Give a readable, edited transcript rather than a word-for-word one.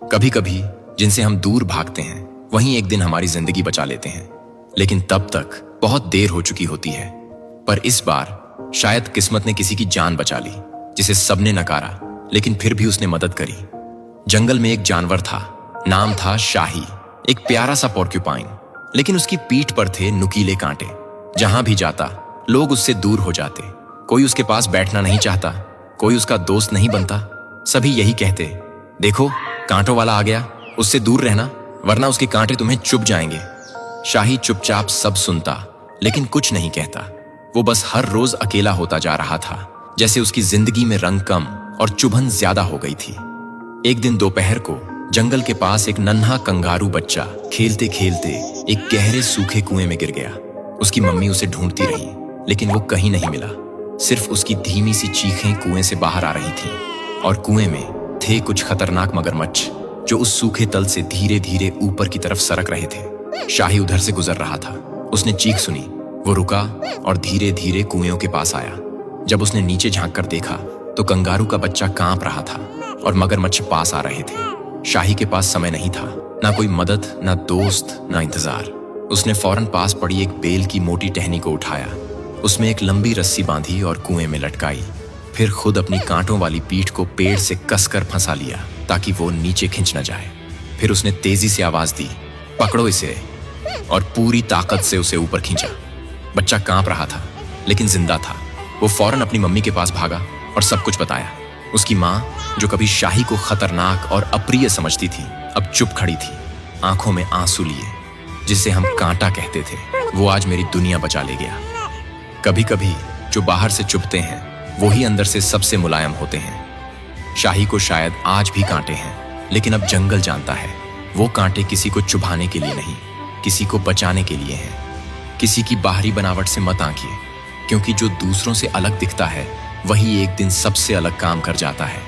कभी कभी जिनसे हम दूर भागते हैं वहीं एक दिन हमारी जिंदगी बचा लेते हैं, लेकिन तब तक बहुत देर हो चुकी होती है। पर इस बार शायद किस्मत ने किसी की जान बचा ली, जिसे सबने नकारा लेकिन फिर भी उसने मदद करी। जंगल में एक जानवर था, नाम था शाही, एक प्यारा सा पोर्क्यूपाइन, लेकिन उसकी पीठ पर थे नुकीले कांटे। जहां भी जाता लोग उससे दूर हो जाते। कोई उसके पास बैठना नहीं चाहता, कोई उसका दोस्त नहीं बनता। सभी यही कहते, देखो कांटों वाला आ गया, उससे दूर रहना वरना उसके कांटे तुम्हें चुभ जाएंगे। शाही चुपचाप सब सुनता लेकिन कुछ नहीं कहता। वो बस हर रोज अकेला होता जा रहा था, जैसे उसकी जिंदगी में रंग कम और चुभन ज्यादा हो गई थी। एक दिन दोपहर को जंगल के पास एक नन्हा कंगारू बच्चा खेलते खेलते एक गहरे सूखे कुएं में गिर गया। उसकी मम्मी उसे ढूंढती रही लेकिन वो कहीं नहीं मिला। सिर्फ उसकी धीमी सी चीखें कुएं से बाहर आ रही थीं, और कुएं में थे कुछ खतरनाक मगरमच्छ जो उस सूखे तल से धीरे धीरे ऊपर की तरफ सरक रहे थे। शाही उधर से गुजर रहा था। उसने चीख सुनी, वो रुका और धीरे धीरे कुएं के पास आया। जब उसने नीचे झांक कर देखा तो कंगारू का बच्चा कांप रहा था और मगरमच्छ पास आ रहे थे। शाही के पास समय नहीं था, ना कोई मदद, ना दोस्त, ना इंतजार। उसने फौरन पास पड़ी एक बेल की मोटी टहनी को उठाया, उसमें एक लंबी रस्सी बांधी और कुएं में लटकाई। फिर खुद अपनी कांटों वाली पीठ को पेड़ से कसकर फंसा लिया ताकि वो नीचे खिंच न जाए। फिर उसने तेजी से आवाज दी, पकड़ो इसे, और पूरी ताकत से उसे ऊपर खींचा। बच्चा कांप रहा था लेकिन जिंदा था। वो फौरन अपनी मम्मी के पास भागा और सब कुछ बताया। उसकी माँ, जो कभी शाही को खतरनाक और अप्रिय समझती थी, अब चुप खड़ी थी, आंखों में आंसू लिए। जिसे हम कांटा कहते थे, वो आज मेरी दुनिया बचा ले गया। कभी कभी जो बाहर से चुभते हैं वही अंदर से सबसे मुलायम होते हैं। शाही को शायद आज भी कांटे हैं, लेकिन अब जंगल जानता है वो कांटे किसी को चुभाने के लिए नहीं, किसी को बचाने के लिए हैं। किसी की बाहरी बनावट से मत आंकिए, क्योंकि जो दूसरों से अलग दिखता है वही एक दिन सबसे अलग काम कर जाता है।